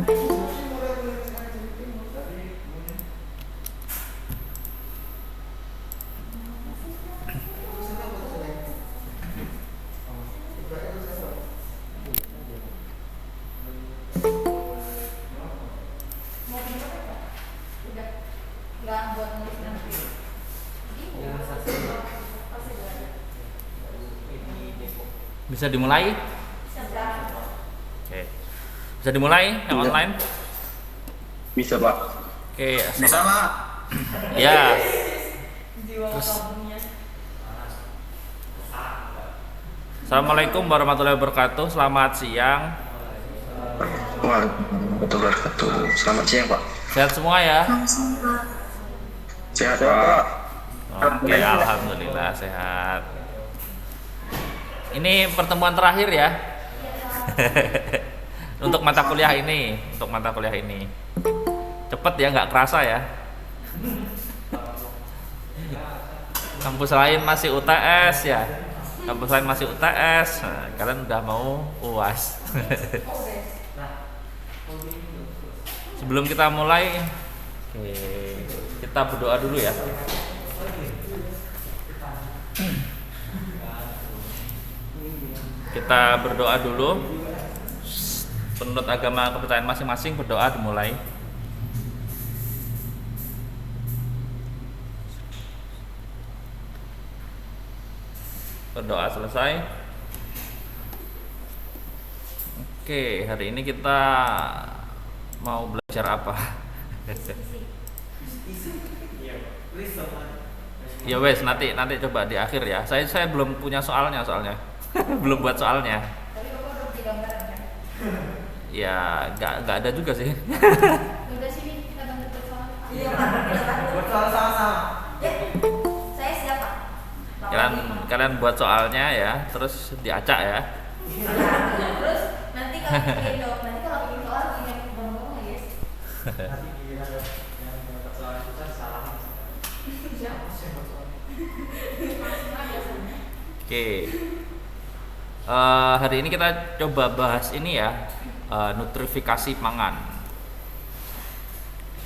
Bisa dimulai? Oke. Bisa dimulai yang online? Bisa, Pak. Oke, Bisa, Pak. ya. Terus. Assalamualaikum warahmatullahi wabarakatuh. Selamat siang. Waalaikumsalam wabarakatuh. Selamat siang, Pak. Sehat semua ya? Sehat, Pak. Oke, alhamdulillah sehat. Ini pertemuan terakhir ya. Untuk mata kuliah ini, cepet ya, nggak kerasa ya. Kampus lain masih UTS ya. Nah, kalian udah mau UAS. Sebelum kita mulai, oke, kita berdoa dulu ya. Kita berdoa dulu. Menurut agama kepercayaan masing-masing, berdoa dimulai. Berdoa selesai. Oke, hari ini kita mau belajar apa? Ya wes, nanti coba di akhir ya. Saya belum punya soalnya. Belum buat soalnya. Tapi Bapak udah punya gambaran kan? Ya, nggak ada juga sih. Udah sini kita bantu buat soal. Iya Pak, kita bantu buat soal sama-sama. Ya, saya siapa? Kalian buat soalnya ya, terus diacak ya. Terus nanti kalau bikin soal ingat ngomong ya guys. Oke. Hari ini kita coba bahas ini ya, nutrifikasi pangan.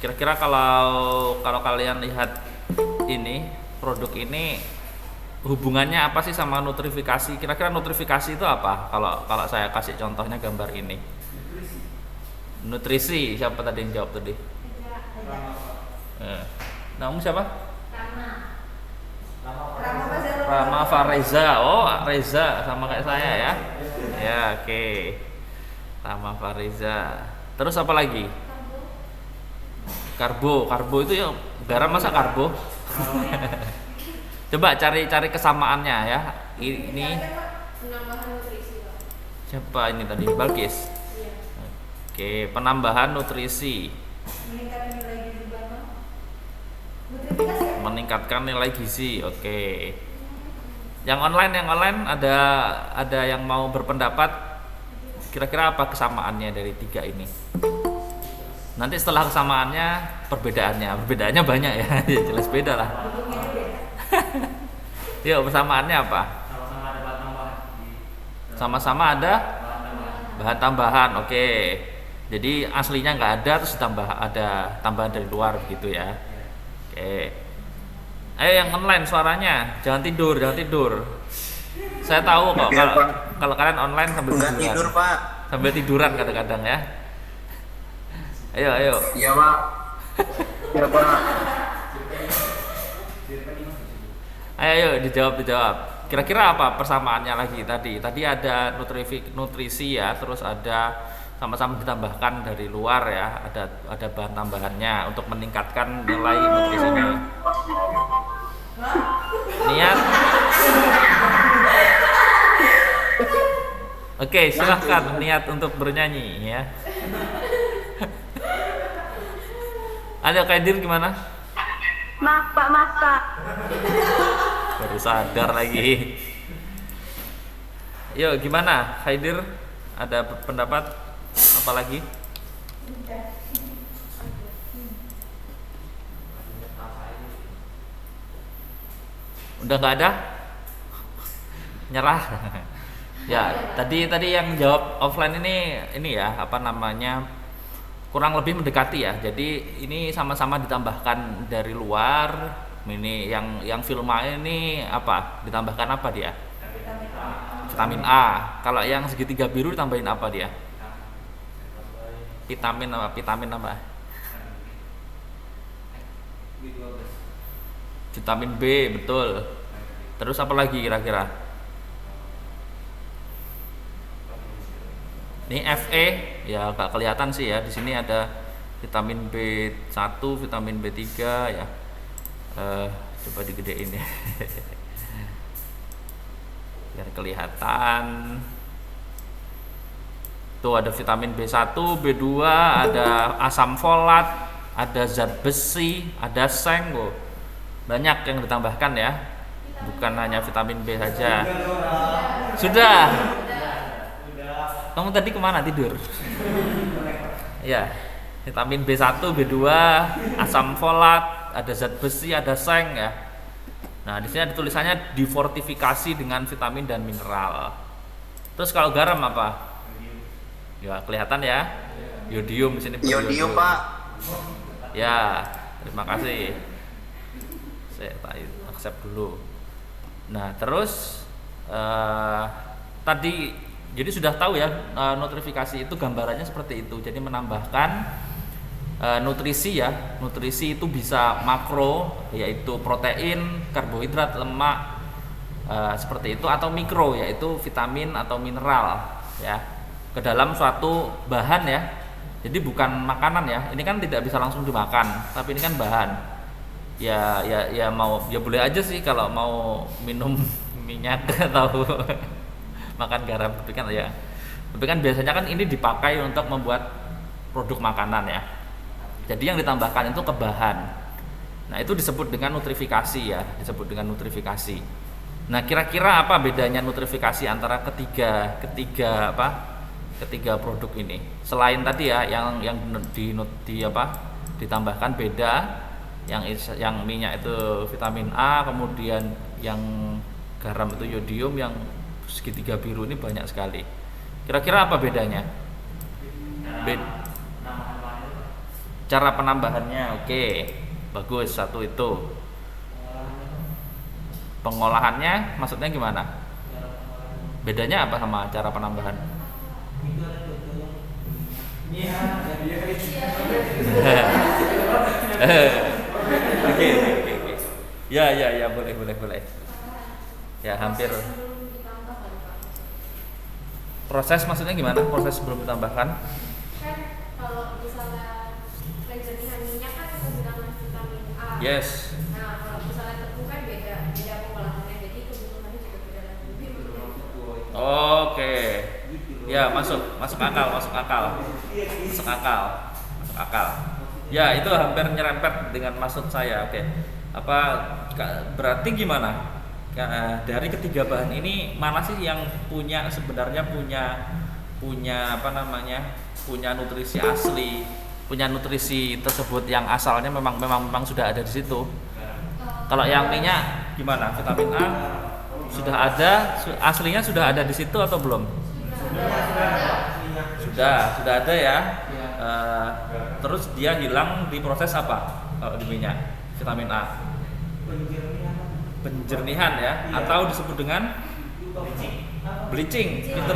Kira-kira kalau kalian lihat ini produk ini, hubungannya apa sih sama nutrifikasi? Kira-kira nutrifikasi itu apa? Kalau saya kasih contohnya gambar ini. Nutrisi, siapa tadi yang jawab tadi? Namu siapa? Rama Fareza. Oh, Reza sama kayak saya ya. Ya, oke. Rama Fareza. Terus apa lagi? Karbo itu ya garam, masa karbo? Coba cari kesamaannya ya. Ini siapa ini tadi? Balkis. Oke, penambahan nutrisi. Meningkatkan nilai gizi. Oke. Yang online ada yang mau berpendapat, kira-kira apa kesamaannya dari tiga ini? Nanti setelah kesamaannya perbedaannya banyak ya. Jelas beda lah. Yuk, persamaannya apa? Sama-sama ada bahan tambahan. Oke. Jadi aslinya nggak ada, terus ada tambahan dari luar gitu ya. Oke. Ayo yang online suaranya, jangan tidur. Saya tahu kok kalau kalian online sambil tiduran. Pak. Sambil tiduran kadang-kadang ya. Ayo. Iya, Pak. Iya, Pak. Ayo dijawab. Kira-kira apa persamaannya lagi tadi? Tadi ada nutrisi ya, terus ada sama-sama ditambahkan dari luar ya, ada bahan tambahannya untuk meningkatkan nilai nutrisinya. Niat. Oke, silahkan niat untuk bernyanyi ya. Ada Kaidir gimana? Masak. Baru sadar lagi. Yuk, gimana Kaidir? Ada pendapat apa lagi? Udah nggak ada? Nyerah. Ya, tadi yang jawab offline ini ya, apa namanya? kurang lebih mendekati ya. Jadi ini sama-sama ditambahkan dari luar. Ini yang Vilma ini apa? Ditambahkan apa dia? Vitamin A. Kalau yang segitiga biru ditambahin apa dia? Vitamin apa? Vitamin B, betul. Terus apa lagi kira-kira? Ini Fe, ya agak kelihatan sih ya. Di sini ada vitamin B1, vitamin B3 ya. Coba digedein ya. Biar kelihatan. Tuh ada vitamin B1, B2, ada asam folat, ada zat besi, ada seng. Banyak yang ditambahkan ya. Bukan hanya vitamin B saja. Sudah. Kamu tadi kemana tidur? Ya, vitamin B1, B2, asam folat, ada zat besi, ada seng ya. Nah, di sini ada tulisannya difortifikasi dengan vitamin dan mineral. Terus kalau garam apa? Ya, kelihatan ya. Yodium di sini. Yodium, Pak. Ya, terima kasih. Saya accept dulu. Nah, terus tadi jadi sudah tahu ya, nutrifikasi itu gambarannya seperti itu. Jadi menambahkan nutrisi ya. Nutrisi itu bisa makro, yaitu protein, karbohidrat, lemak, seperti itu, atau mikro, yaitu vitamin atau mineral ya, ke dalam suatu bahan ya. Jadi bukan makanan ya. Ini kan tidak bisa langsung dimakan, tapi ini kan bahan. Ya mau ya boleh aja sih kalau mau minum minyak atau makan garam, tapi kan biasanya kan ini dipakai untuk membuat produk makanan ya. Jadi yang ditambahkan itu ke bahan. Nah, itu disebut dengan nutrifikasi ya, disebut dengan nutrifikasi. Nah, kira-kira apa bedanya nutrifikasi antara ketiga produk ini? Selain tadi ya yang ditambahkan beda, yang minyak itu vitamin A, kemudian yang garam itu yodium, yang segitiga biru ini banyak sekali. Kira-kira apa bedanya? Cara penambahannya, oke, bagus. Satu itu. Pengolahannya, maksudnya gimana? Bedanya apa sama cara penambahan? Oke. Ya, boleh. Ya, hampir. Proses maksudnya gimana? Proses sebelum ditambahkan? Kan kalau misalnya penjernihan minyak kan menggunakan vitamin A. Yes. Nah, kalau misalnya tepung kan beda pengolahannya, jadi kebutuhannya juga beda lagi. Oke. Ya, masuk akal. Ya, itu hampir nyerempet dengan maksud saya. Oke. Berarti gimana? Dari ketiga bahan ini mana sih yang sebenarnya punya nutrisi asli, punya nutrisi tersebut yang asalnya memang sudah ada di situ. Kalau yang minyak gimana? Vitamin A sudah ada, aslinya sudah ada di situ atau belum? Sudah ada ya. Terus dia hilang di proses apa? Kalau di minyak vitamin A? Penjernihan ya, atau disebut dengan bleaching. Pinter.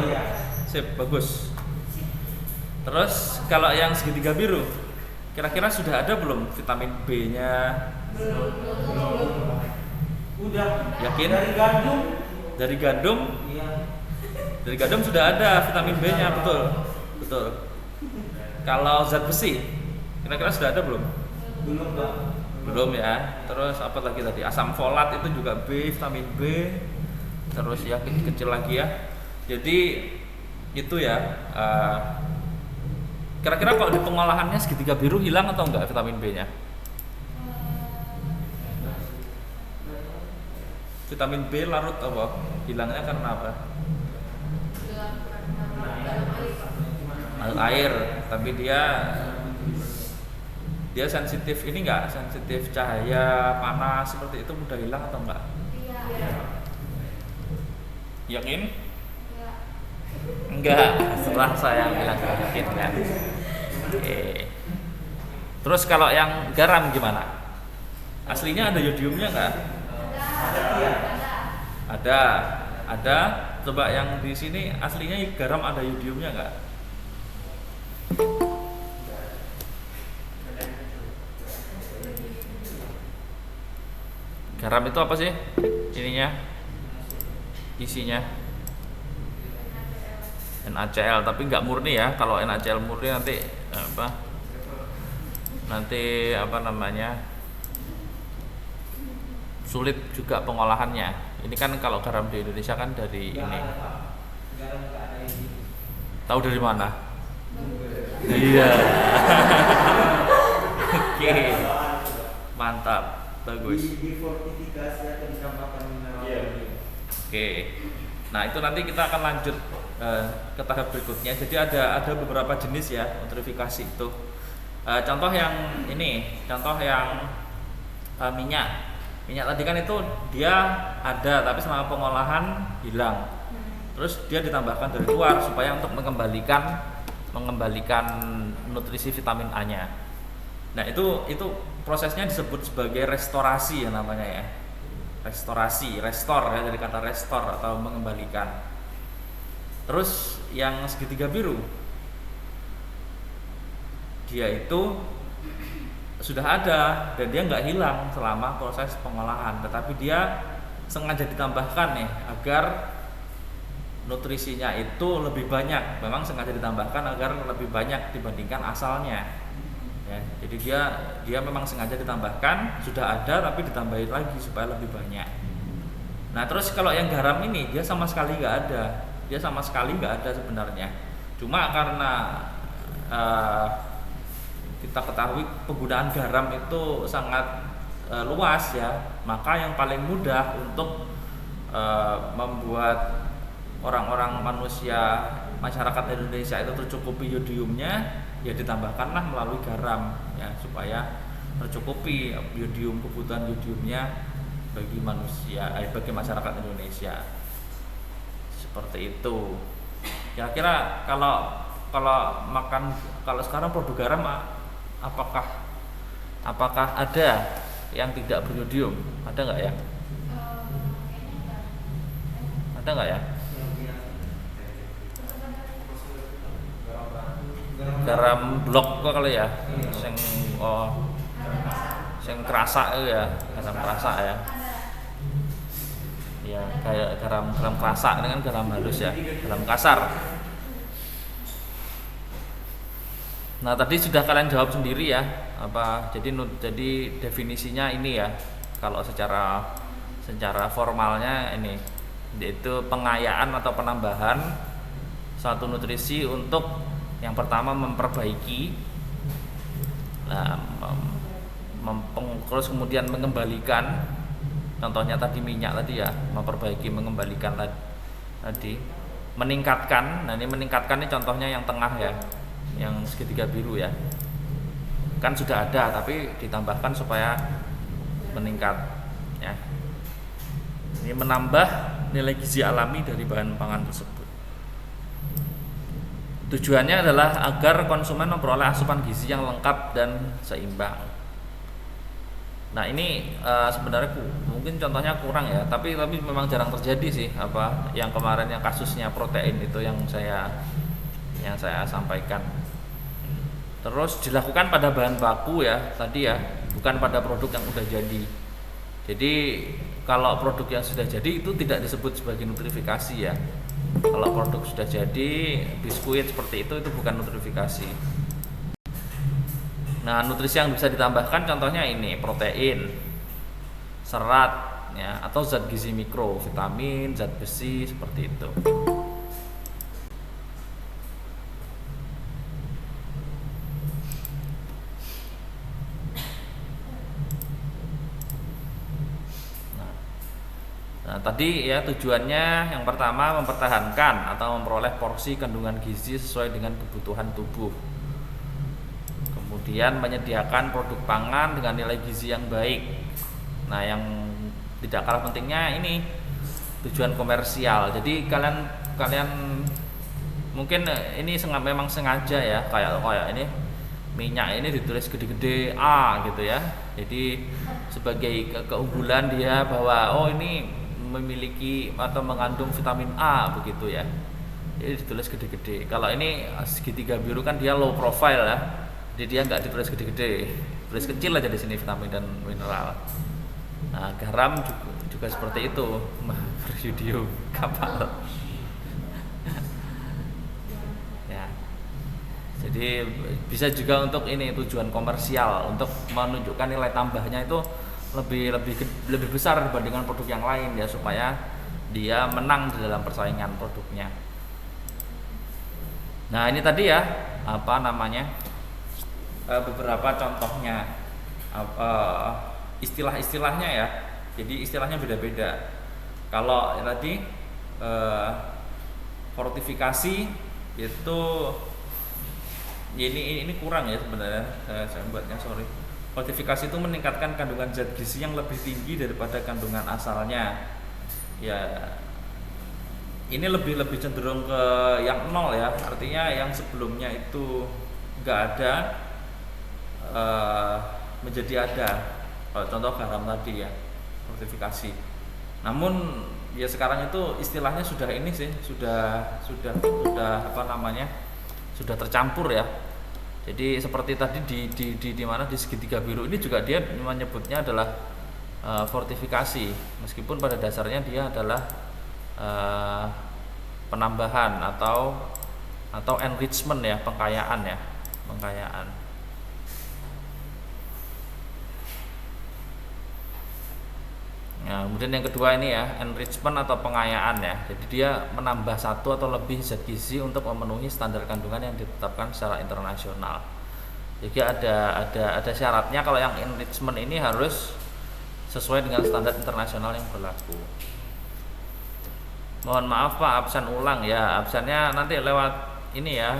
Sip, bagus. Terus kalau yang segitiga biru, kira-kira sudah ada belum vitamin B-nya? Udah. Yakin? Dari gandum? Iya. Dari gandum sudah ada vitamin B-nya, betul. Kalau zat besi, kira-kira sudah ada belum? Belum, Pak. Belum ya. Terus apa lagi tadi? Asam folat itu juga B, vitamin B. Terus ya kecil lagi ya. Jadi itu ya. Kira-kira kalau di pengolahannya segitiga biru hilang atau enggak vitamin B-nya? Vitamin B larut apa? Hilangnya karena apa? Air. Tapi dia sensitif ini enggak? Sensitif cahaya panas seperti itu, mudah hilang atau enggak? Iya. Yakin? Enggak, setelah saya bilang yakin kan. Oke. Terus kalau yang garam gimana? Aslinya ada yodiumnya nggak? Ada. Ada. Coba yang di sini aslinya garam ada yodiumnya nggak? Garam itu apa sih? Ininya? Isinya? NaCl, tapi nggak murni ya. Kalau NaCl murni nanti apa namanya, sulit juga pengolahannya. Ini kan kalau garam di Indonesia kan dari ini. Tahu dari mana? Iya. Oke, mantap, bagus. Oke, nah itu nanti kita akan lanjut ke tahap berikutnya. Jadi ada beberapa jenis ya nutrifikasi itu. Contoh yang ini, contoh yang minyak tadi kan itu dia ada tapi selama pengolahan hilang. Terus dia ditambahkan dari luar supaya untuk mengembalikan nutrisi vitamin A-nya. Nah itu prosesnya disebut sebagai restorasi ya namanya ya. Restor ya, dari kata restor atau mengembalikan. Terus yang segitiga biru, dia itu sudah ada dan dia nggak hilang selama proses pengolahan, tetapi dia sengaja ditambahkan nih agar nutrisinya itu lebih banyak. Memang sengaja ditambahkan agar lebih banyak dibandingkan asalnya. Ya, jadi dia memang sengaja ditambahkan, sudah ada tapi ditambahin lagi supaya lebih banyak. Nah terus kalau yang garam ini dia sama sekali nggak ada, sebenarnya. Cuma karena kita ketahui penggunaan garam itu sangat luas ya, maka yang paling mudah untuk membuat orang-orang masyarakat Indonesia itu tercukupi yodiumnya, ya ditambahkanlah melalui garam ya, supaya tercukupi kebutuhan yodiumnya bagi bagi masyarakat Indonesia. Seperti itu. Kira-kira kalau sekarang produk garam apakah ada yang tidak beryodium? Ada nggak ya? Ada nggak ya? Garam blok kok kali ya? Sing kerasa ya, garam kerasa ya. Ya, kayak garam kerasa, ini kan garam halus ya, garam kasar. Nah tadi sudah kalian jawab sendiri ya, jadi definisinya ini ya, kalau secara formalnya ini, yaitu pengayaan atau penambahan suatu nutrisi untuk yang pertama memperbaiki, terus kemudian mengembalikan, contohnya tadi minyak tadi ya, memperbaiki, mengembalikan tadi, meningkatkan. Nah ini meningkatkan ini contohnya yang tengah ya, yang segitiga biru ya, kan sudah ada tapi ditambahkan supaya meningkat ya. Ini menambah nilai gizi alami dari bahan pangan tersebut. Tujuannya adalah agar konsumen memperoleh asupan gizi yang lengkap dan seimbang. Nah ini sebenarnya mungkin contohnya kurang ya, tapi memang jarang terjadi sih, yang kemarin yang kasusnya protein itu yang saya sampaikan. Terus dilakukan pada bahan baku ya tadi ya, bukan pada produk yang udah jadi. Jadi kalau produk yang sudah jadi itu tidak disebut sebagai nutrifikasi ya. Kalau produk sudah jadi, biskuit seperti itu bukan nutrifikasi. Nah nutrisi yang bisa ditambahkan contohnya ini, protein, serat ya, atau zat gizi mikro, vitamin, zat besi, seperti itu. Nah, tadi ya tujuannya yang pertama mempertahankan atau memperoleh porsi kandungan gizi sesuai dengan kebutuhan tubuh. Kemudian menyediakan produk pangan dengan nilai gizi yang baik. Nah, yang tidak kalah pentingnya ini tujuan komersial. Jadi kalian mungkin ini memang sengaja ya, kayak ini minyak ini ditulis gede-gede A gitu ya. Jadi sebagai keunggulan dia bahwa oh ini memiliki atau mengandung vitamin A begitu ya. Jadi ditulis gede-gede. Kalau ini segitiga biru kan dia low profile ya. Jadi dia nggak ditulis gede-gede, tulis kecil aja di sini vitamin dan mineral. Nah, garam juga seperti itu, berjudium kapal. Ya. Jadi bisa juga untuk ini tujuan komersial, untuk menunjukkan nilai tambahnya itu lebih besar dibandingkan produk yang lain ya, supaya dia menang di dalam persaingan produknya. Nah, ini tadi ya apa namanya? Beberapa contohnya istilah-istilahnya ya. Jadi istilahnya beda-beda. Kalau tadi fortifikasi itu ini kurang ya sebenarnya, saya buatnya sorry. Fortifikasi itu meningkatkan kandungan zat gizi yang lebih tinggi daripada kandungan asalnya. Ya ini lebih cenderung ke yang nol ya, artinya yang sebelumnya itu nggak ada menjadi ada. Contoh garam tadi ya, fortifikasi. Namun ya sekarang itu istilahnya sudah ini sih, sudah apa namanya, sudah tercampur ya. Jadi seperti tadi di mana di segitiga biru ini juga dia menyebutnya adalah fortifikasi, meskipun pada dasarnya dia adalah penambahan atau enrichment ya, pengkayaan. Nah, kemudian yang kedua ini ya, enrichment atau pengayaan ya. Jadi dia menambah satu atau lebih zat gizi untuk memenuhi standar kandungan yang ditetapkan secara internasional. Jadi ada syaratnya, kalau yang enrichment ini harus sesuai dengan standar internasional yang berlaku. Mohon maaf Pak, absen ulang ya. Absennya nanti lewat ini ya,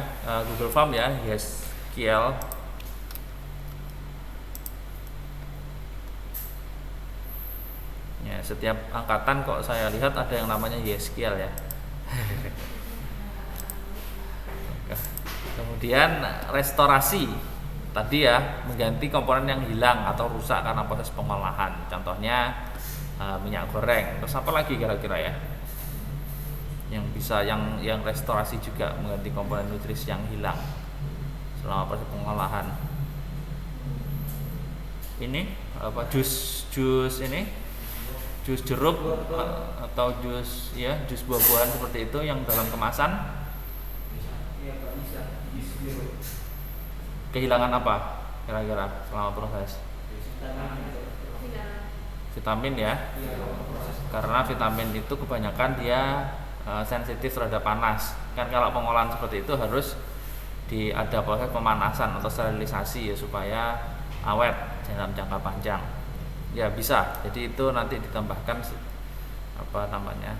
Google Form ya, YesQL. Ya, setiap angkatan kok saya lihat ada yang namanya YesQL ya. Kemudian restorasi tadi ya, mengganti komponen yang hilang atau rusak karena proses pengolahan. Contohnya minyak goreng. Terus apa lagi kira-kira ya? Yang bisa yang restorasi juga, mengganti komponen nutrisi yang hilang selama proses pengolahan. Ini apa, jus ini, jus jeruk atau jus buah-buahan seperti itu yang dalam kemasan kehilangan apa kira-kira selama proses? Vitamin ya, karena vitamin itu kebanyakan dia sensitif terhadap panas kan. Kalau pengolahan seperti itu harus ada proses pemanasan atau sterilisasi ya, supaya awet dalam jangka panjang ya, bisa. Jadi itu nanti ditambahkan apa namanya,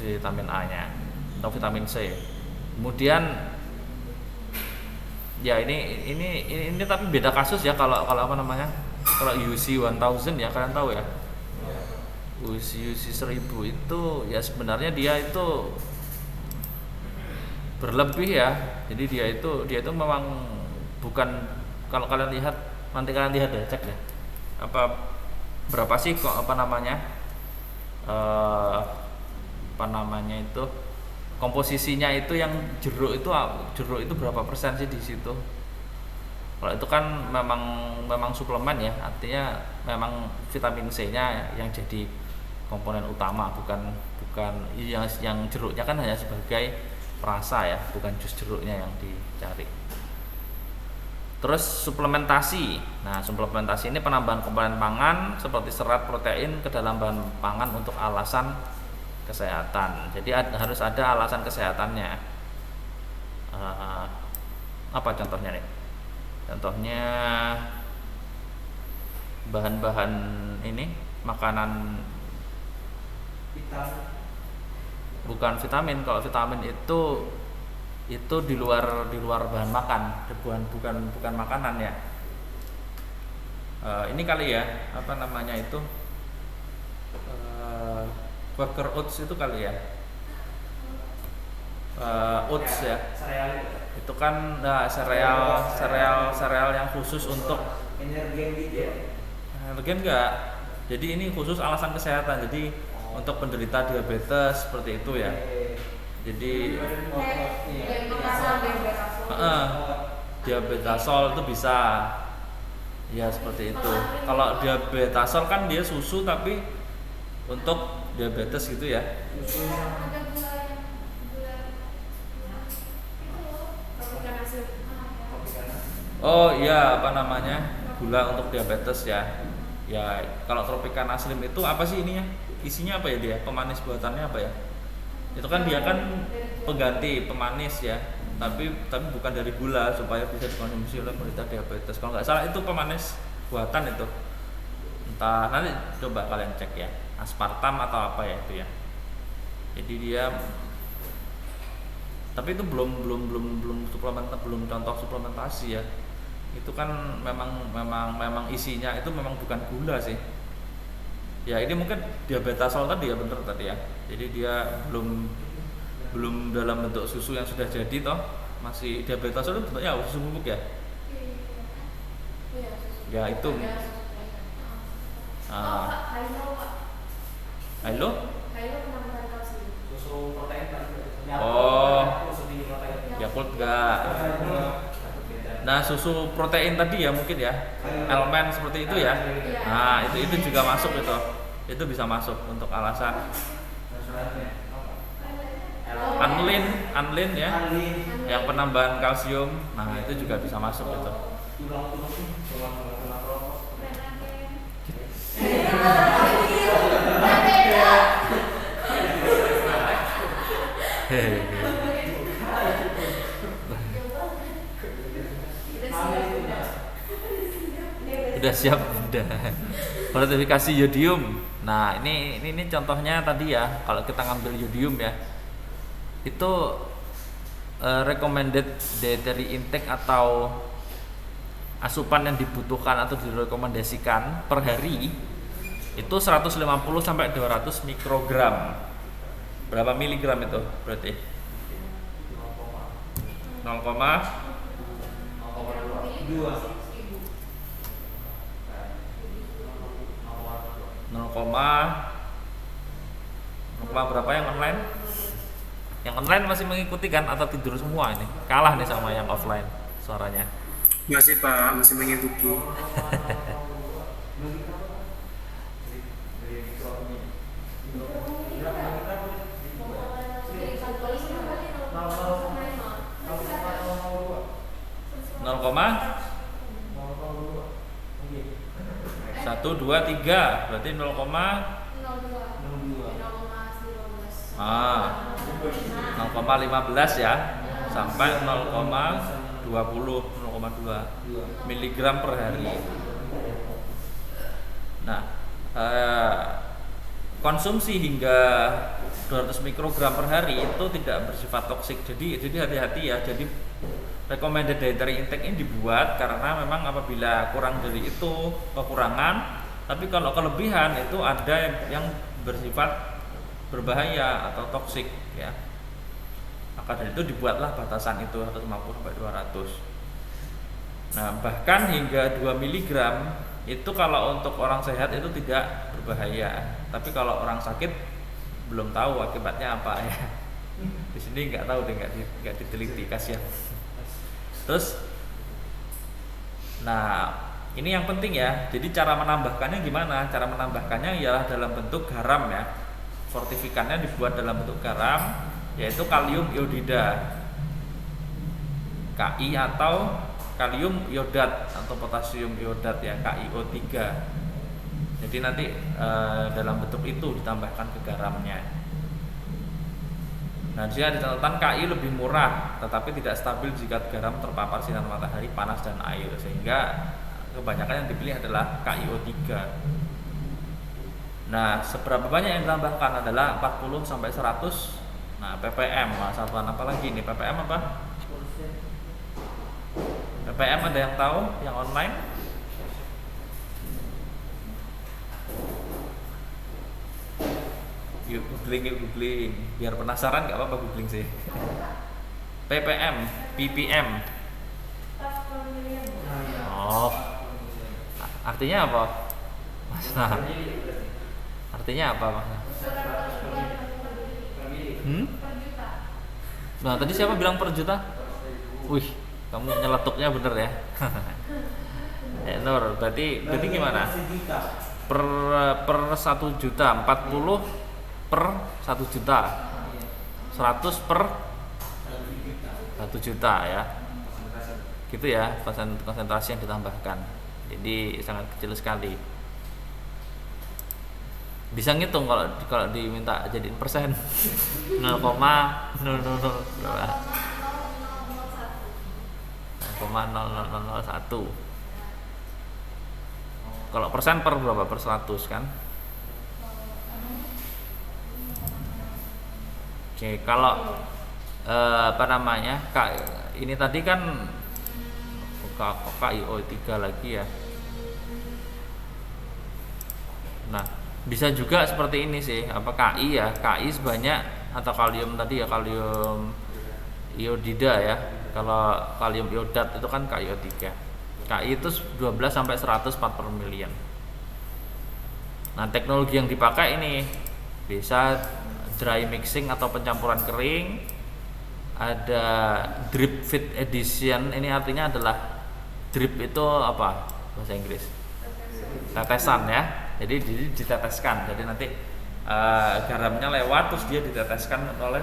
vitamin A nya atau vitamin C. Kemudian ya ini tapi beda kasus ya, kalau apa namanya, kalau UC 1000 ya, kalian tahu ya, UC 1000 itu ya sebenarnya dia itu berlebih ya. Jadi dia itu memang bukan, kalau kalian lihat nanti kalian lihat ya, cek ya apa berapa sih kok apa namanya itu komposisinya itu, yang jeruk itu berapa persen sih di situ. Kalau itu kan memang suplemen ya, artinya memang vitamin C-nya yang jadi komponen utama, bukan yang jeruknya kan hanya sebagai perasa ya, bukan jus jeruknya yang dicari. Terus suplementasi. Nah, suplementasi ini penambahan komponen pangan seperti serat, protein ke dalam bahan pangan untuk alasan kesehatan. Jadi harus ada alasan kesehatannya. Apa contohnya nih? Contohnya bahan-bahan ini, makanan bukan vitamin. Kalau vitamin itu di luar bahan makan, bukan makanan ya. Ini kali ya, apa namanya itu, Quaker Oats itu kali ya. oats ya. Itu kan sereal yang khusus untuk energen gitu ya. Energen enggak. Jadi ini khusus alasan kesehatan. Jadi untuk penderita diabetes seperti itu ya. Jadi diabetasol itu bisa. Ya seperti itu. Kalau diabetasol kan dia susu tapi untuk diabetes gitu ya. Oh iya, apa namanya, gula untuk diabetes ya. Ya kalau Tropicana Slim itu apa sih ininya? Isinya apa ya dia? Pemanis buatannya apa ya? Itu kan dia kan pengganti pemanis ya. Tapi bukan dari gula supaya bisa dikonsumsi oleh penderita diabetes. Kalau nggak salah itu pemanis buatan itu. Entah, nanti coba kalian cek ya. Aspartam atau apa ya itu ya. Jadi dia, tapi itu belum contoh suplementasi ya. Itu kan memang isinya itu memang bukan gula sih. Ya ini mungkin diabetasol tadi ya, bener tadi ya. Jadi dia belum dalam bentuk susu yang sudah jadi toh, masih diabetasol itu bentuknya susu bubuk ya. Ya itu. Halo? Susu protein kan. Oh. Susu tinggi protein. Yakult enggak. Nah, susu protein tadi ya mungkin ya. Elemen seperti itu ya. Nah, itu juga masuk itu. Itu bisa masuk untuk alasan anlin ya. Yang penambahan kalsium. Nah, itu juga bisa masuk itu. Udah siap, udah. Fortifikasi yodium. Nah, ini contohnya tadi ya. Kalau kita ngambil yodium ya, itu recommended dietary intake atau asupan yang dibutuhkan atau direkomendasikan per hari itu 150 sampai 200 mikrogram. Berapa miligram itu berarti? 0, berapa yang online? Yang online masih mengikuti kan atau tidur semua ini? Kalah nih sama yang offline suaranya. Masih Pak, masih mengikuti. Satu, dua, tiga, berarti 0,0,15 ya, sampai 0,20 miligram per hari. Nah, konsumsi hingga 200 mikrogram per hari itu tidak bersifat toksik. Jadi hati-hati ya. Jadi recommended dietary intake ini dibuat karena memang apabila kurang dari itu kekurangan, tapi kalau kelebihan itu ada yang bersifat berbahaya atau toksik ya. Maka dari itu dibuatlah batasan itu 150 sampai 200. Nah, bahkan hingga 2 mg itu kalau untuk orang sehat itu tidak berbahaya. Tapi kalau orang sakit belum tahu akibatnya apa ya. Di sini nggak tahu deh, nggak diteliti, kasihan. Terus, nah ini yang penting ya. Jadi cara menambahkannya gimana? Cara menambahkannya ialah dalam bentuk garam ya. Fortifikannya dibuat dalam bentuk garam, yaitu kalium iodida, Ki, atau kalium iodat atau potasium iodat ya, KiO3. Jadi nanti dalam bentuk itu ditambahkan ke garamnya. Nah, dia ada catatan Ki lebih murah, tetapi tidak stabil jika garam terpapar sinar matahari, panas dan air, sehingga kebanyakan yang dipilih adalah KiO3. Nah, seberapa banyak yang ditambahkan adalah 40 sampai 100. Nah, ppm, satuan apa lagi nih? ppm apa? ppm ada yang tahu? Yang online? Yuk googling, biar penasaran nggak apa-apa googling sih. ppm, ppm. Pas pemilihan. Oh, artinya apa? Mas Nah, artinya apa Mas Nah? Surat keluar per juta. Nah, tadi siapa bilang per juta? Wih, kamu nyeletuknya bener ya. Nur, berarti gimana? Per 1 juta, 40 per 1 juta, 100 per 1 juta ya. Gitu ya, konsentrasi yang ditambahkan. Jadi sangat kecil sekali. Bisa ngitung kalau diminta jadiin persen. 0,000 berapa? 0,0001. Kalau persen per berapa? Per 100 kan? Oke, kalau apa namanya? Ini tadi kan KIO 3 lagi ya. Nah, bisa juga seperti ini sih, apa KI ya? KI sebanyak atau kalium tadi ya, kalium iodida ya. Kalau kalium iodat itu kan KIO 3. KI itu 12 sampai 100 part per million. Nah, teknologi yang dipakai ini bisa dry mixing atau pencampuran kering. Ada drip feed addition, ini artinya adalah drip itu apa bahasa Inggris? Tetesan ya. Jadi diteteskan. Jadi nanti garamnya lewat terus dia diteteskan oleh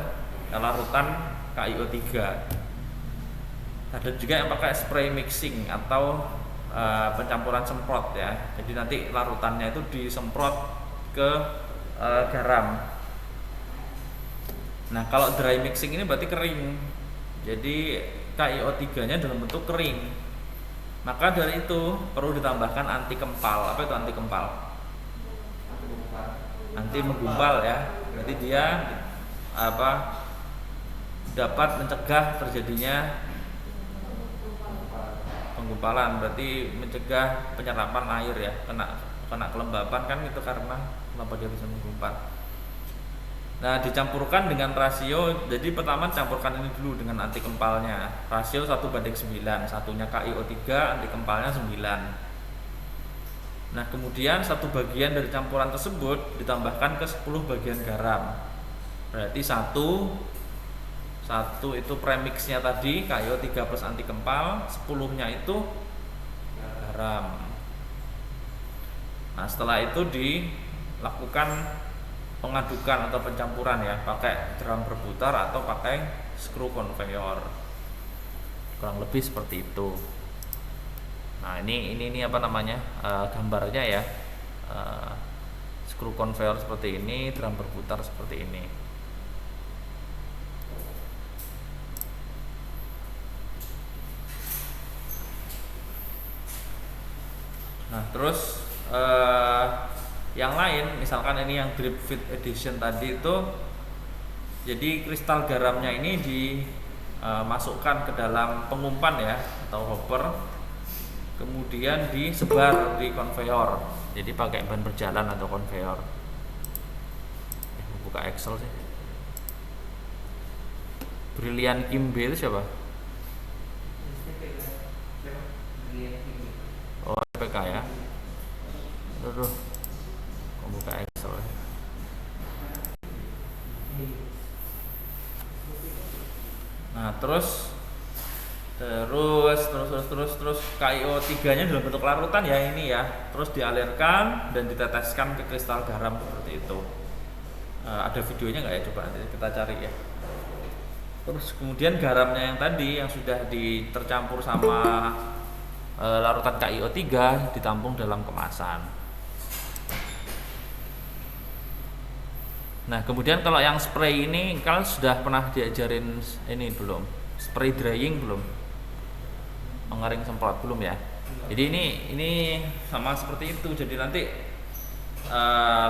larutan KiO3. Ada juga yang pakai spray mixing atau pencampuran semprot ya. Jadi nanti larutannya itu disemprot ke garam. Nah, kalau dry mixing ini berarti kering. Jadi KiO3-nya dalam bentuk kering. Maka dari itu perlu ditambahkan anti kempal. Apa itu anti kempal? Anti menggumpal ya. Berarti dia dapat mencegah terjadinya penggumpalan. Berarti mencegah penyerapan air ya. Kena kelembapan kan itu karena kenapa dia bisa menggumpal. Nah, dicampurkan dengan rasio. Jadi pertama campurkan ini dulu dengan anti kempalnya. Rasio 1:9. Satunya KiO3, anti kempalnya 9. Nah, kemudian 1 bagian dari campuran tersebut ditambahkan ke 10 bagian garam. Berarti 1 itu premixnya tadi KiO3 plus anti kempal, 10-nya itu garam. Nah, setelah itu dilakukan pengadukan atau pencampuran ya, pakai drum berputar atau pakai screw conveyor. Kurang lebih seperti itu. Nah, ini apa namanya? Gambarnya ya. Screw conveyor seperti ini, drum berputar seperti ini. Nah, terus yang lain, misalkan ini yang drip feed addition tadi itu, jadi kristal garamnya ini dimasukkan ke dalam pengumpan ya atau hopper, kemudian disebar di konveyor. Jadi pakai ban berjalan atau konveyor. Buka Excel sih. Brilliant Kimbe itu siapa? Oh, PK ya. Aduh. Buka Excel. Nah, terus KiO3-nya dalam bentuk larutan ya ini ya. Terus dialirkan dan diteteskan ke kristal garam seperti itu. Ada videonya nggak ya? Coba nanti kita cari ya. Terus kemudian garamnya yang tadi yang sudah tercampur sama larutan KiO3 ditampung dalam kemasan. Nah, kemudian kalau yang spray ini kalian sudah pernah diajarin ini belum? Spray drying belum? Mengering semprot belum ya? Jadi ini sama seperti itu. Jadi nanti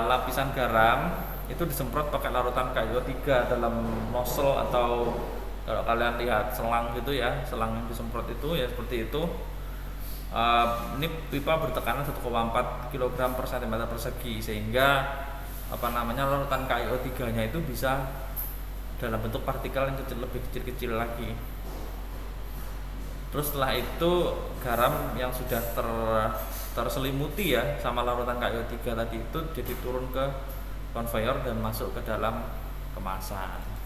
lapisan garam itu disemprot pakai larutan KiO3 dalam nozzle atau kalau kalian lihat selang gitu ya, selang yang disemprot itu ya seperti itu. Ini pipa bertekanan 1,4 kg per cm persegi, sehingga larutan KiO3-nya itu bisa dalam bentuk partikel yang lebih kecil-kecil lagi. Terus setelah itu garam yang sudah terselimuti ya sama larutan KiO3 tadi itu jadi turun ke konveyor dan masuk ke dalam kemasan.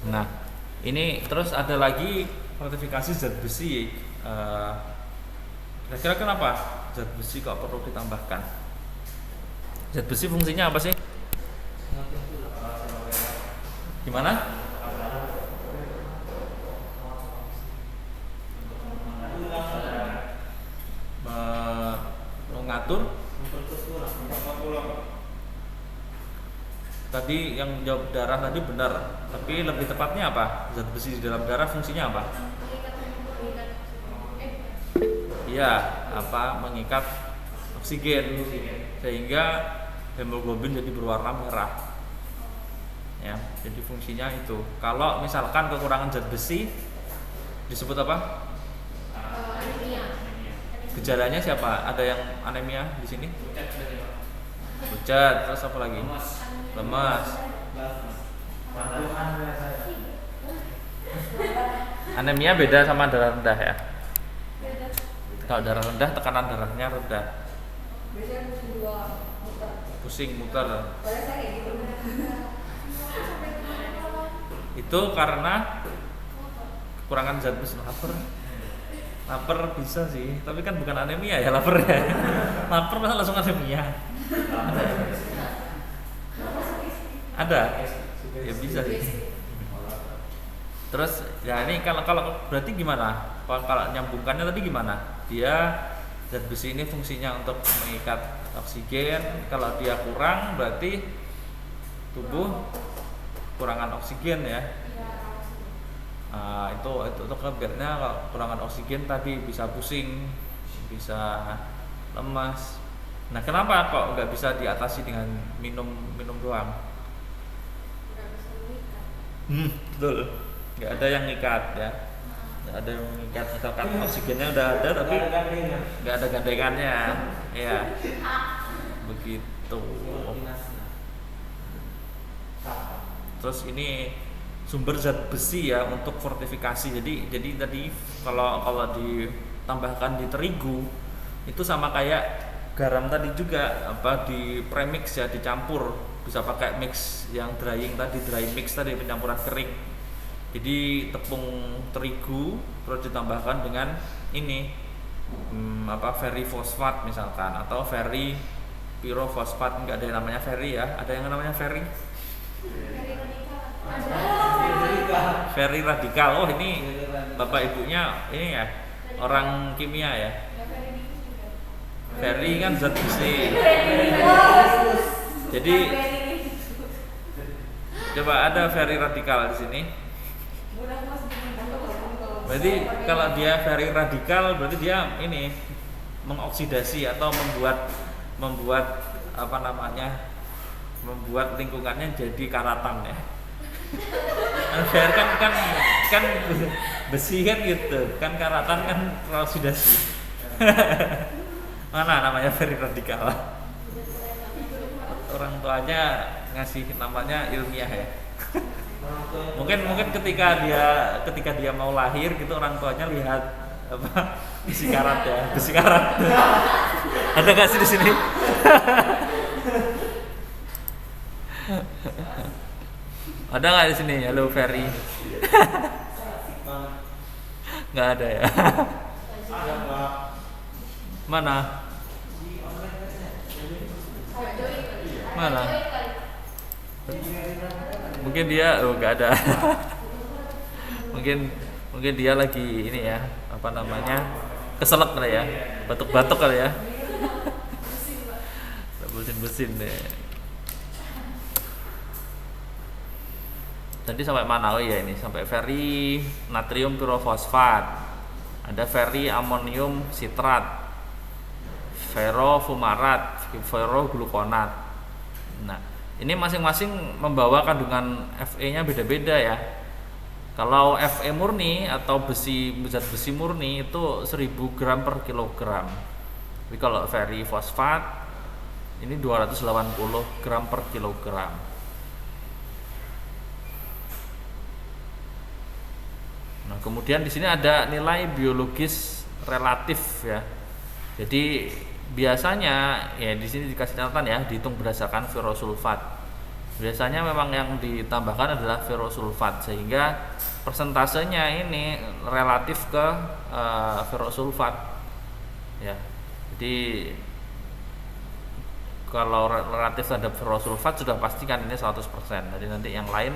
Nah, ini terus ada lagi fortifikasi zat besi. Kira-kira kenapa zat besi kok perlu ditambahkan? Zat besi fungsinya apa sih? Gimana? Mengatur. Tadi yang jawab darah tadi benar, tapi lebih tepatnya apa? Zat besi di dalam darah fungsinya apa? Iya, mengikat oksigen sehingga hemoglobin jadi berwarna merah. Ya, jadi fungsinya itu. Kalau misalkan kekurangan zat besi disebut apa? Anemia. Gejalanya siapa? Ada yang anemia di sini? Pucat, terus apa lagi? Lemas. Anemia beda sama darah rendah ya. Kalau darah rendah tekanan darahnya rendah. Pusing muter. Itu karena kekurangan zat besi. Lapar bisa sih, tapi kan bukan anemia ya lapar ya. Lapar masa langsung anemia. Ada, ya bisa sih. Terus ya ini kalau berarti gimana? Kalau nyambungkannya tadi gimana? Dia zat besi ini fungsinya untuk mengikat oksigen. Kalau dia kurang berarti tubuh kurangan oksigen ya. Itu kebiasaannya kalau kurangan oksigen tadi bisa pusing, bisa lemas. Nah kenapa kok nggak bisa diatasi dengan minum doang? Betul, nggak ada yang ngikat ya, nggak ada yang ngikat. Misalkan oksigennya udah ada tapi nggak ada gandengannya, ya begitu. Terus ini sumber zat besi ya untuk fortifikasi. Jadi tadi kalau ditambahkan di terigu itu sama kayak garam tadi juga di premix ya, dicampur. Bisa pakai mix yang drying tadi, dry mix tadi, pencampuran kering. Jadi tepung terigu terus ditambahkan dengan ini ferry fosfat misalkan, atau ferry pirofosfat. Enggak ada yang namanya ferry ya, ada yang namanya ferry radikal. Oh ini bapak ibunya ini ya orang kimia ya. Ferry kan zat besi. Jadi coba ada ferry radikal di sini. Berarti kalau dia ferry radikal berarti dia ini mengoksidasi atau membuat lingkungannya jadi karatan ya. Fer kan besi kan gitu, kan karatan kan oksidasi. Mana namanya ferry radikal? Orang tuanya ngasih namanya ilmiah ya. Mungkin ketika dia mau lahir gitu orang tuanya lihat besi karat ya, besi karat. Ada nggak sih di sini? Ada nggak di sini? Halo Ferry. Nggak ada ya. Mana? Mana? Mungkin dia nggak ada. mungkin dia lagi ini ya, keselak kali ya, batuk-batuk kali ya. Bersin deh. Tadi sampai mana? Oh iya, ini sampai ferry natrium pirofosfat, ada ferry amonium sitrat, ferrofumarat, ferroglukonat. Nah Ini masing-masing membawa kandungan Fe-nya beda-beda ya. Kalau Fe murni atau zat besi murni itu 1000 gram per kilogram. Tapi kalau ferrofosfat ini 280 gram per kilogram. Nah, kemudian di sini ada nilai biologis relatif ya. Jadi biasanya ya di sini dikasih catatan ya, dihitung berdasarkan ferrosulfat. Biasanya memang yang ditambahkan adalah ferrosulfat sehingga persentasenya ini relatif ke ferrosulfat ya. Jadi kalau relatif terhadap ferrosulfat sudah pastikan ini 100%. Jadi nanti yang lain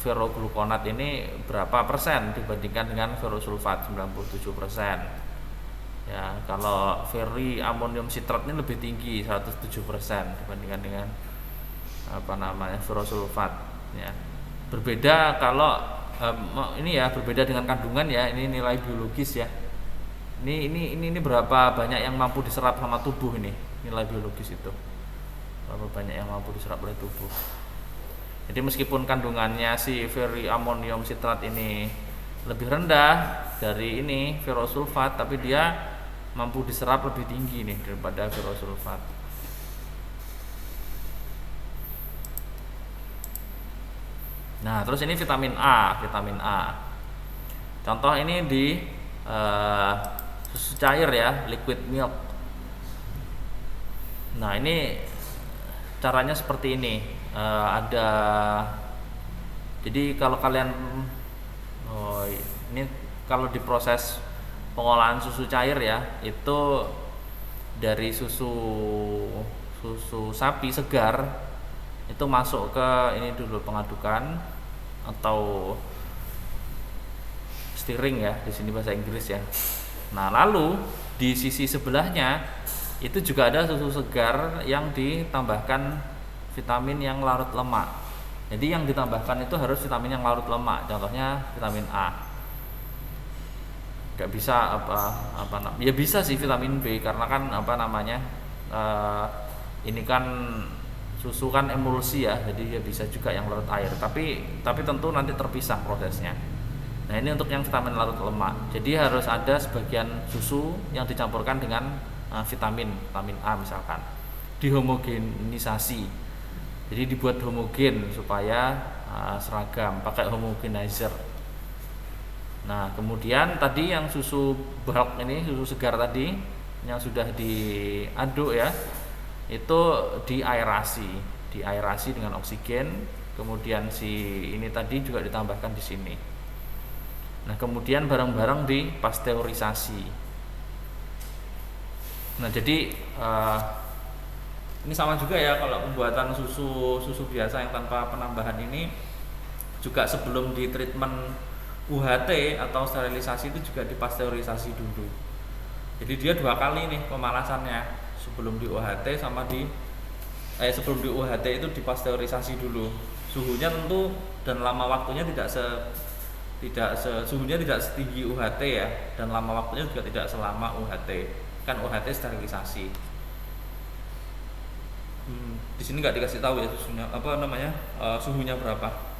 ferroglukonat ini berapa persen dibandingkan dengan ferrosulfat 97%. Ya, kalau ferri amonium sitrat ini lebih tinggi 107% dibandingkan dengan ferrosulfat ya. Berbeda kalau ini ya, berbeda dengan kandungan ya, ini nilai biologis ya. Ini berapa banyak yang mampu diserap sama tubuh ini, nilai biologis itu. Berapa banyak yang mampu diserap oleh tubuh. Jadi meskipun kandungannya si ferri amonium sitrat ini lebih rendah dari ini ferrosulfat, tapi dia mampu diserap lebih tinggi nih daripada ferrosulfat. Nah, terus ini vitamin A. Contoh ini di susu cair ya, liquid milk. Nah, ini caranya seperti ini. Jadi kalau kalian ini kalau diproses pengolahan susu cair ya, itu dari susu sapi segar itu masuk ke ini dulu pengadukan atau stirring ya, di sini bahasa Inggris ya. Nah, lalu di sisi sebelahnya itu juga ada susu segar yang ditambahkan vitamin yang larut lemak. Jadi yang ditambahkan itu harus vitamin yang larut lemak, contohnya vitamin A. Gak bisa ya bisa sih vitamin B, karena kan ini kan susu kan emulsi ya, jadi ya bisa juga yang larut air, tapi tentu nanti terpisah prosesnya. Nah, ini untuk yang vitamin larut lemak, jadi harus ada sebagian susu yang dicampurkan dengan vitamin A misalkan, dihomogenisasi, jadi dibuat homogen supaya seragam, pakai homogenizer. Nah, kemudian tadi yang susu bulk ini, susu segar tadi yang sudah diaduk ya, itu diaerasi dengan oksigen. Kemudian si ini tadi juga ditambahkan di sini. Nah, kemudian barang-barang dipasteurisasi. Nah, jadi ini sama juga ya, kalau pembuatan susu biasa yang tanpa penambahan ini juga sebelum di treatment UHT atau sterilisasi itu juga dipasteurisasi dulu. Jadi dia 2 kali nih pemanasannya, sebelum di UHT sama sebelum di UHT itu dipasteurisasi dulu. Suhunya tentu dan lama waktunya suhunya tidak setinggi UHT ya, dan lama waktunya juga tidak selama UHT. Kan UHT sterilisasi. Di sini nggak dikasih tahu ya suhunya berapa.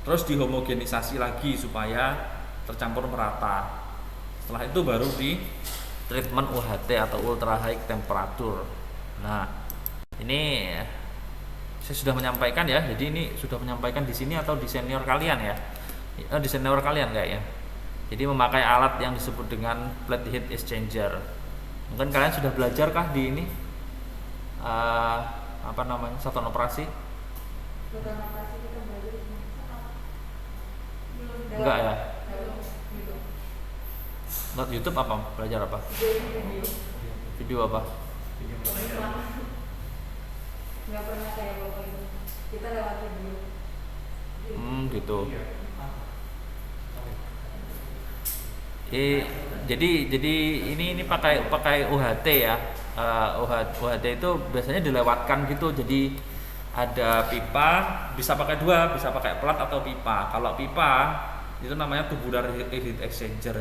Terus dihomogenisasi lagi supaya tercampur merata. Setelah itu baru di treatment UHT atau ultra high temperature. Nah, ini saya sudah menyampaikan ya. Jadi ini sudah menyampaikan di sini atau di senior kalian ya? Di senior kalian kayaknya. Jadi memakai alat yang disebut dengan plate heat exchanger. Mungkin kalian sudah belajar kah di ini? Satuan operasi? Enggak ya? Not YouTube apa? Belajar apa? Video apa? Nggak pernah kayak bapak itu. Kita lewat video. Gitu. Jadi ini pakai UHT ya. UHT itu biasanya dilewatkan gitu. Jadi ada pipa, bisa pakai 2, bisa pakai plat atau pipa. Kalau pipa itu namanya tubular heat exchanger.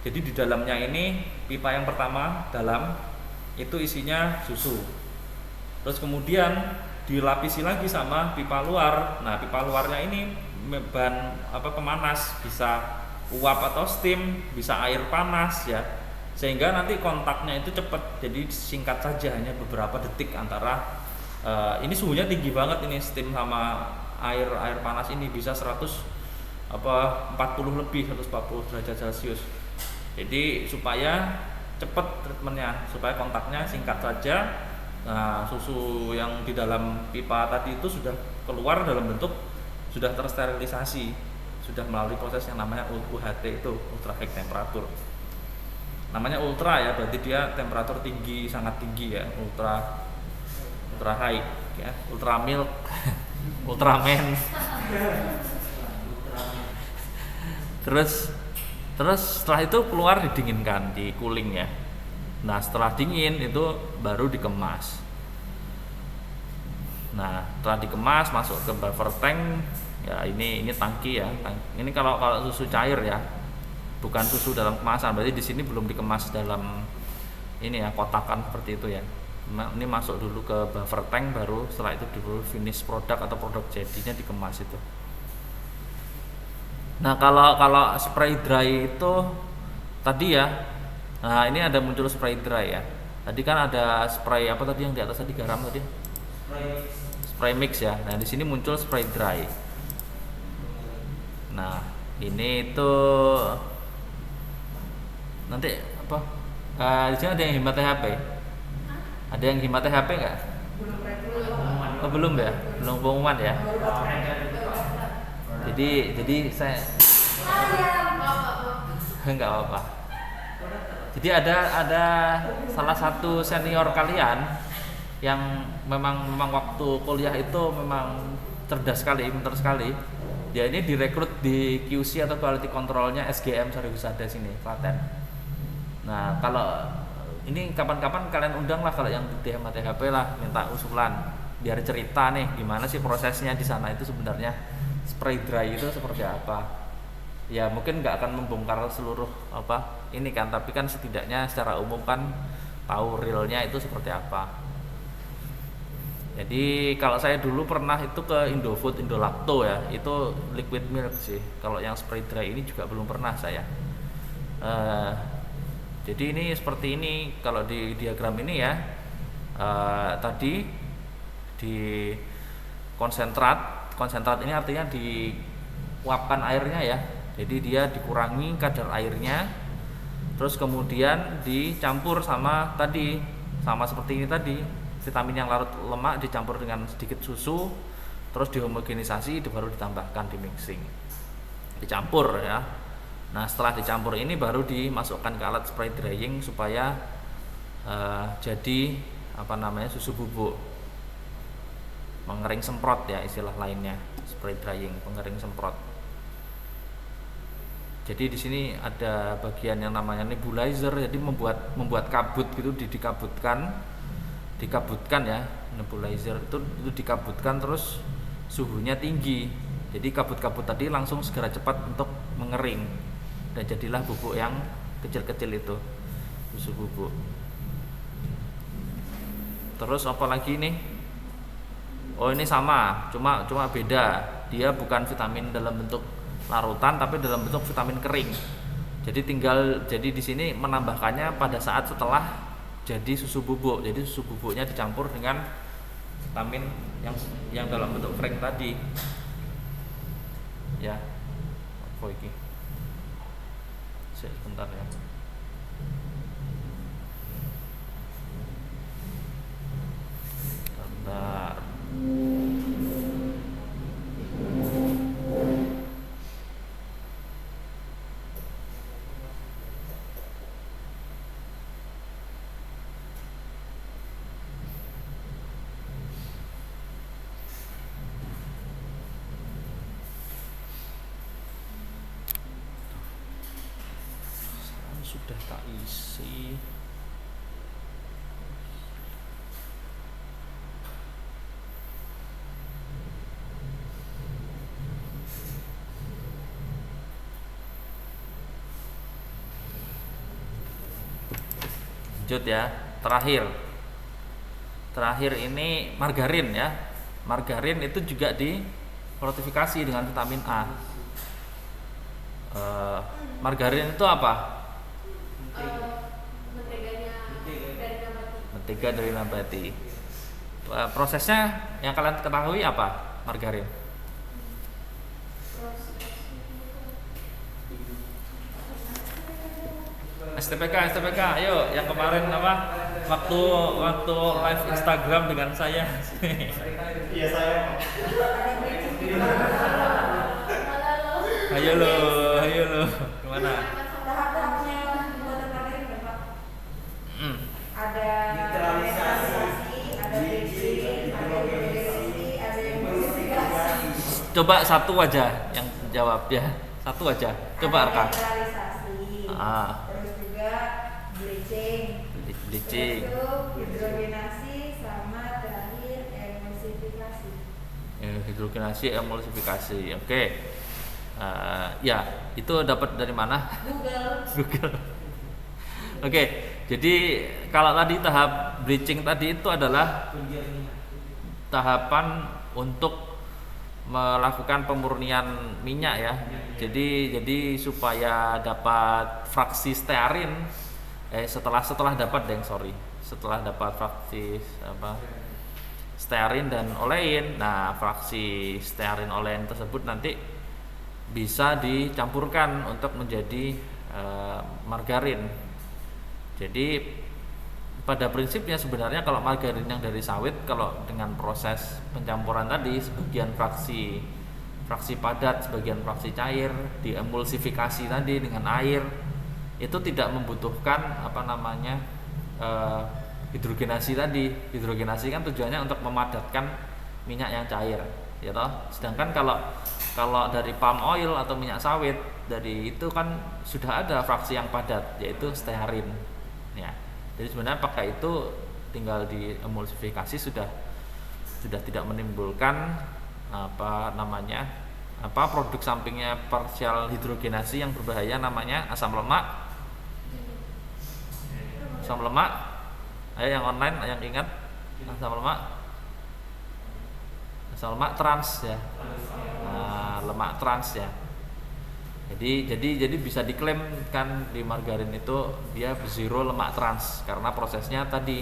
Jadi di dalamnya ini pipa yang pertama dalam itu isinya susu. Terus kemudian dilapisi lagi sama pipa luar. Nah, pipa luarnya ini bahan pemanas, bisa uap atau steam, bisa air panas ya. Sehingga nanti kontaknya itu cepat. Jadi singkat saja, hanya beberapa detik antara ini suhunya tinggi banget ini, steam sama air panas ini bisa 40 lebih, 140 derajat Celcius. Jadi supaya cepat treatmentnya, supaya kontaknya singkat saja. Nah, susu yang di dalam pipa tadi itu sudah keluar dalam bentuk sudah tersterilisasi, sudah melalui proses yang namanya UHT, itu ultra high temperature. Namanya ultra ya, berarti dia temperatur tinggi, sangat tinggi ya, ultra high ya, ultra milk, Ultraman. Terus setelah itu keluar didinginkan, di cooling ya. Nah, setelah dingin itu baru dikemas. Nah, setelah dikemas masuk ke buffer tank ya, ini tangki ya. Ini kalau susu cair ya, bukan susu dalam kemasan. Berarti di sini belum dikemas dalam ini ya, kotakan seperti itu ya. Ini masuk dulu ke buffer tank, baru setelah itu dulu finish produk atau produk jadinya dikemas itu. Nah, kalau spray dry itu tadi ya, nah ini ada muncul spray dry ya. Tadi kan ada spray apa tadi yang di atas tadi, garam tadi? Spray mix ya. Nah, di sini muncul spray dry. Nah, ini itu nanti apa? Di sini ada yang hemat THP. Ada yang hemat THP nggak? Oh, belum ya, belum pengumuman ya. Jadi saya nggak apa-apa. Jadi ada salah satu senior kalian yang memang waktu kuliah itu memang cerdas sekali, pintar sekali. Dia ini direkrut di QC atau quality controlnya SGM Sarihusada sini, Klaten. Nah, kalau ini kapan-kapan kalian undang lah, kalau yang di THP lah, minta usulan biar cerita nih gimana sih prosesnya di sana itu sebenarnya, spray dry itu seperti apa. Ya mungkin nggak akan membongkar seluruh ini kan, tapi kan setidaknya secara umum kan tahu realnya itu seperti apa. Jadi kalau saya dulu pernah itu ke Indofood, Indolacto ya, itu liquid milk sih. Kalau yang spray dry ini juga belum pernah saya. Jadi ini seperti ini kalau di diagram ini ya. Tadi di konsentrat ini artinya diuapkan airnya ya. Jadi dia dikurangi kadar airnya, terus kemudian dicampur sama seperti ini tadi, vitamin yang larut lemak dicampur dengan sedikit susu, terus dihomogenisasi, baru ditambahkan, di mixing, dicampur ya. Nah, setelah dicampur ini baru dimasukkan ke alat spray drying supaya jadi susu bubuk, pengering semprot ya istilah lainnya, spray drying, pengering semprot. Jadi di sini ada bagian yang namanya nebulizer, jadi membuat kabut gitu, dikabutkan ya, nebulizer itu dikabutkan, terus suhunya tinggi. Jadi kabut-kabut tadi langsung segera cepat untuk mengering dan jadilah bubuk yang kecil-kecil itu, susu bubuk. Terus apa lagi nih? Oh, ini sama, cuma beda. Dia bukan vitamin dalam bentuk larutan tapi dalam bentuk vitamin kering. Jadi di sini menambahkannya pada saat setelah jadi susu bubuk. Jadi susu bubuknya dicampur dengan vitamin yang dalam bentuk kering tadi. Ya. Apa iki? Sebentar ya. Bentar. Sudah tak isi. Lanjut ya, terakhir Terakhir ini margarin ya. Margarin itu juga difortifikasi dengan vitamin A. Margarin itu apa? Mentega dari nabati. Prosesnya yang kalian ketahui apa margarin? STPK, ayo yang kemarin apa? Waktu live Instagram dengan saya. Iya saya. Ayo lo, kemana? Tahap-tahapnya pembuatan margarin berapa? Ada Neutralisasi, ada bleaching, ada hidrogenasi, ada emulsifikasi. Coba satu aja yang jawab ya. Satu aja. Coba Ada Arka. neutralisasi. Terus juga bleaching. Bleaching. Terus itu hidrogenasi sama terakhir emulsifikasi. Hidrogenasi, emulsifikasi. Oke. Ya, itu dapat dari mana? Google. Oke. Jadi kalau tadi tahap bleaching tadi itu adalah tahapan untuk melakukan pemurnian minyak ya. Jadi supaya dapat fraksi stearin setelah dapat fraksi stearin dan olein. Nah, fraksi stearin olein tersebut nanti bisa dicampurkan untuk menjadi margarin. Jadi pada prinsipnya sebenarnya kalau margarin yang dari sawit, kalau dengan proses pencampuran tadi sebagian fraksi padat, sebagian fraksi cair diemulsifikasi tadi dengan air, itu tidak membutuhkan hidrogenasi tadi. Hidrogenasi kan tujuannya untuk memadatkan minyak yang cair, ya toh. Sedangkan kalau dari palm oil atau minyak sawit dari itu kan sudah ada fraksi yang padat, yaitu stearin. Ya. Jadi sebenarnya pakai itu tinggal diemulsifikasi sudah tidak menimbulkan produk sampingnya partial hidrogenasi yang berbahaya, namanya asam lemak. Ayo yang online yang ingat asam lemak trans ya. Lemak trans ya. Jadi bisa diklaim kan di margarin itu dia zero lemak trans karena prosesnya tadi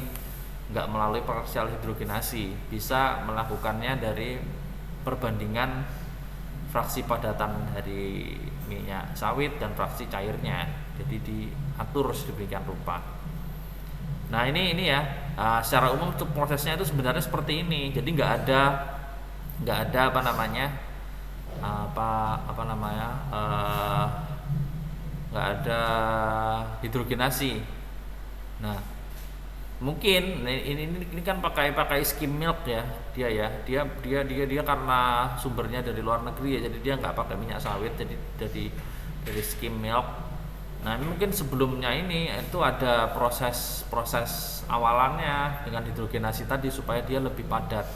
nggak melalui partial hidrogenasi, bisa melakukannya dari perbandingan fraksi padatan dari minyak sawit dan fraksi cairnya. Jadi diatur sedemikian rupa. Nah ini ya secara umum untuk prosesnya itu sebenarnya seperti ini. Jadi nggak ada nggak ada hidrogenasi. Nah mungkin ini kan pakai skim milk ya dia karena sumbernya dari luar negeri ya, jadi dia nggak pakai minyak sawit, jadi dari skim milk. Nah ini mungkin sebelumnya ini itu ada proses awalannya dengan hidrogenasi tadi supaya dia lebih padat.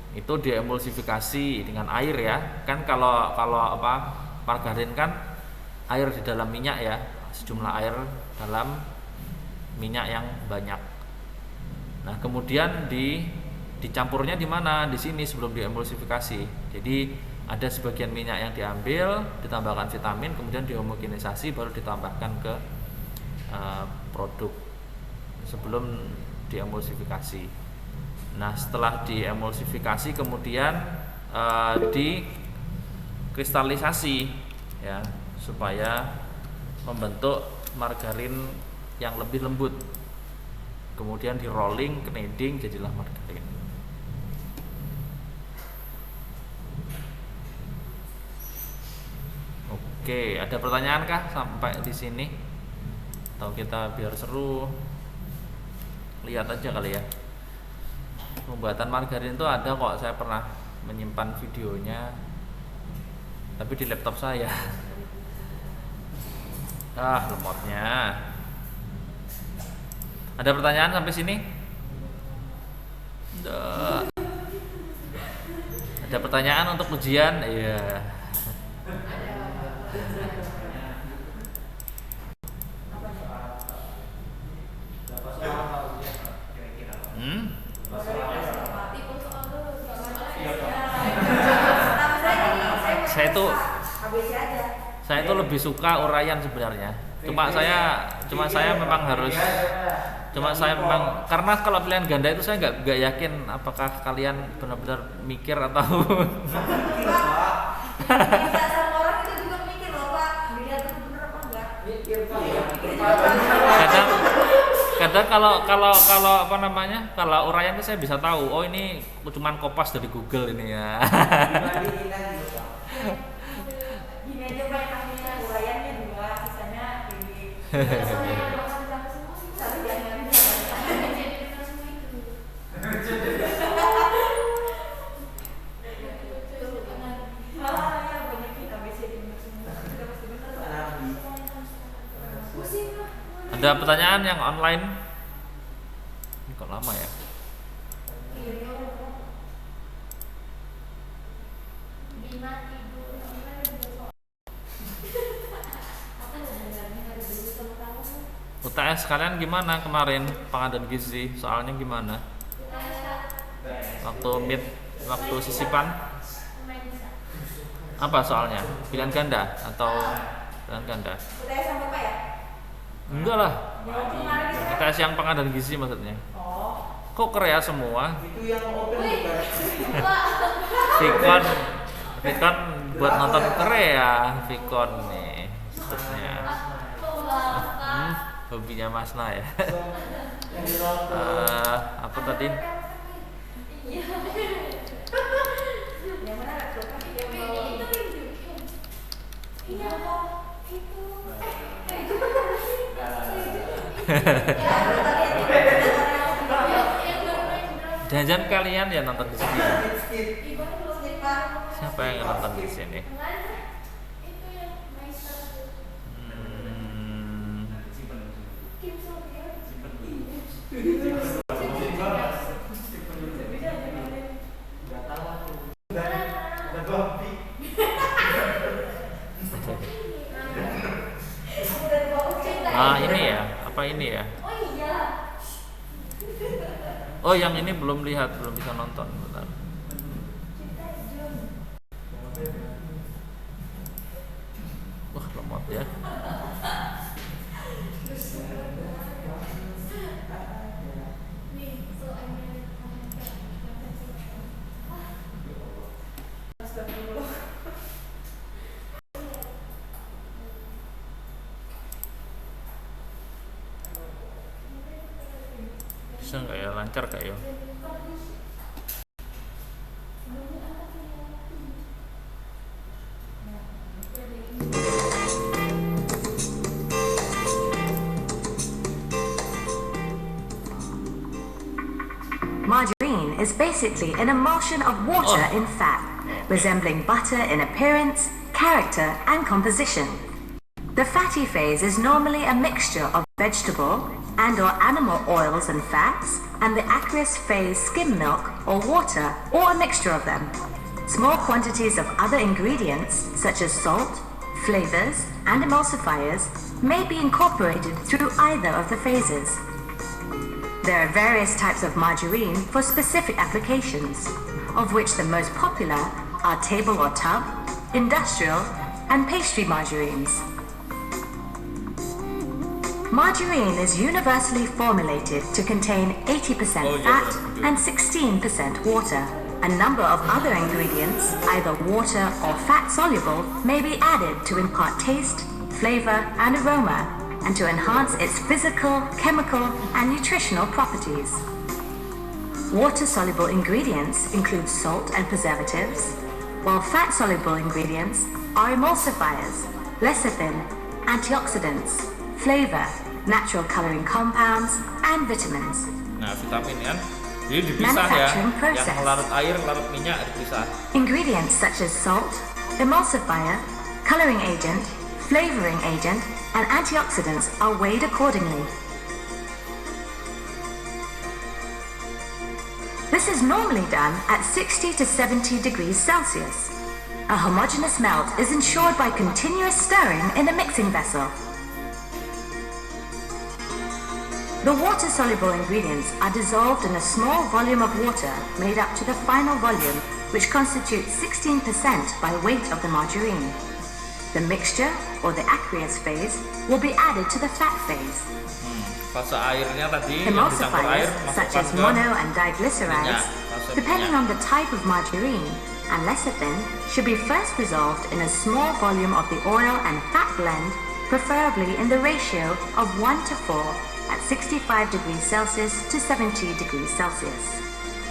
Itu diemulsifikasi dengan air ya. Kan kalau margarin kan air di dalam minyak ya, sejumlah air dalam minyak yang banyak. Nah, kemudian dicampurnya di mana? Di sini sebelum diemulsifikasi. Jadi ada sebagian minyak yang diambil, ditambahkan vitamin, kemudian dihomogenisasi, baru ditambahkan ke produk sebelum diemulsifikasi. Nah, setelah diemulsifikasi kemudian dikristalisasi ya, supaya membentuk margarin yang lebih lembut. Kemudian di rolling, kneading, jadilah margarin. Oke, ada pertanyaan kah sampai di sini? Atau kita biar seru lihat aja kali ya. Pembuatan margarin itu ada kok, saya pernah menyimpan videonya, tapi di laptop saya. Lemotnya. Ada pertanyaan sampai sini? Ada pertanyaan untuk ujian? Iya. itu lebih suka urayan sebenarnya. Cuma saya memang harus karena kalau pilihan ganda itu saya nggak yakin apakah kalian benar-benar mikir atau Bisa sama orang itu juga mikir loh Pak, dilihat itu bener apa enggak? kadang kalau apa namanya, kalau urayan itu saya bisa tahu, oh ini cuman kopas dari Google ini ya. Gini aja Pak, namanya urayannya 2, sisanya ini. Tapi jangan malah ya banyak kita BC bener semua. Kita pasti bener Pak. Pusing lah. Ada pertanyaan yang online? Ini kok lama ya? UTS kalian gimana kemarin pengadaan gizi? Soalnya gimana? Waktu sisipan? Apa soalnya? Pilihan ganda atau pilihan ganda? Udah sama Pak ya? Enggak lah. Jawab kemarin kita. UTS yang pengadaan gizi maksudnya. Oh. Kok Korea semua? Itu yang open Wih, bukan? Pak. Vicon buat nonton Korea, Vicon nih maksudnya. Hobinya Mas Na ya. Yang dilakukan. Apa tadi? Iya. Yang mana tuh? Yang bawa iya kok itu. Jangan kalian ya nonton di sini. Skip. Siapa yang nonton di sini? Ada babi. Ah ini ya, apa ini ya? Oh iya. Oh yang ini belum lihat, belum bisa nonton. Bentar. Wah lemot ya. Bisa nggak ya, lancar nggak ya? Margarine is basically an emulsion of water in fat, resembling butter in appearance, character, and composition. The fatty phase is normally a mixture of vegetable and/or animal oils and fats, and the aqueous phase skim milk or water, or a mixture of them. Small quantities of other ingredients, such as salt, flavors, and emulsifiers, may be incorporated through either of the phases. There are various types of margarine for specific applications, of which the most popular are table or tub, industrial, and pastry margarines. Margarine is universally formulated to contain 80% fat and 16% water. A number of other ingredients, either water or fat soluble, may be added to impart taste, flavor, and aroma, and to enhance its physical, chemical, and nutritional properties. Water-soluble ingredients include salt and preservatives, while fat-soluble ingredients are emulsifiers, lecithin, antioxidants, flavor, natural coloring compounds, and vitamins. Nah, vitamin kan, jadi dipisah ya. Yang larut air, larut minyak dipisah. Ingredients such as salt, emulsifier, coloring agent, flavoring agent, and antioxidants are weighed accordingly. This is normally done at 60 to 70 degrees Celsius. A homogeneous melt is ensured by continuous stirring in a mixing vessel. The water-soluble ingredients are dissolved in a small volume of water made up to the final volume, which constitutes 16% by weight of the margarine. The mixture, or the aqueous phase, will be added to the fat phase. Fase airnya tadi yang dicampur air Emulsifiers, such masukkan as ke mono and diglycerides, Fase depending minyak. on the type of margarine and lecithin, should be first dissolved in a small volume of the oil and fat blend, preferably in the ratio of 1 to 4 at 65 degrees Celsius to 70 degrees Celsius.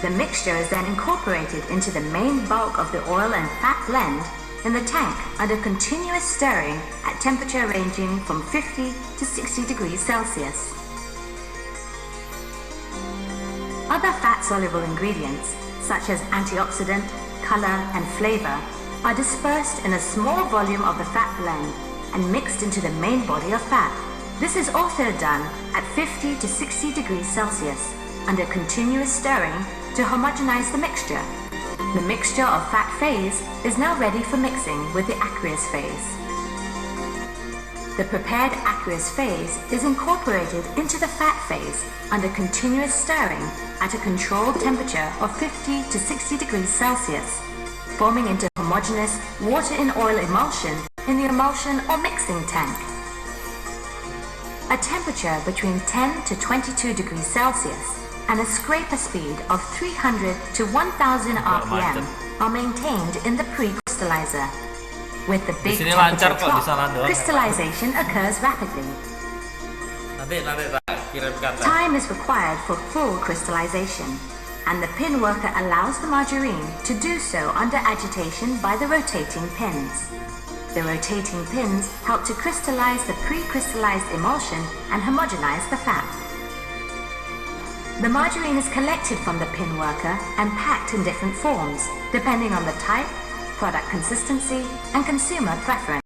The mixture is then incorporated into the main bulk of the oil and fat blend in the tank under continuous stirring at temperature ranging from 50 to 60 degrees Celsius. Other fat-soluble ingredients, such as antioxidant, color, and flavor, are dispersed in a small volume of the fat blend and mixed into the main body of fat. This is also done at 50 to 60 degrees Celsius under continuous stirring to homogenize the mixture. The mixture of fat phase is now ready for mixing with the aqueous phase. The prepared aqueous phase is incorporated into the fat phase under continuous stirring at a controlled temperature of 50 to 60 degrees Celsius, forming into homogeneous water in oil emulsion in the emulsion or mixing tank. A temperature between 10 to 22 degrees Celsius and a scraper speed of 300 to 1000 RPM are maintained in the pre-crystallizer. With the big Di sini temperature lancar kok, di sana drop, doang. crystallization occurs rapidly. Nanti tak kirimkan lah. Time is required for full crystallization, and the pin worker allows the margarine to do so under agitation by the rotating pins. The rotating pins help to crystallize the pre-crystallized emulsion and homogenize the fat. The margarine is collected from the pin worker and packed in different forms, depending on the type, product consistency, and consumer preference.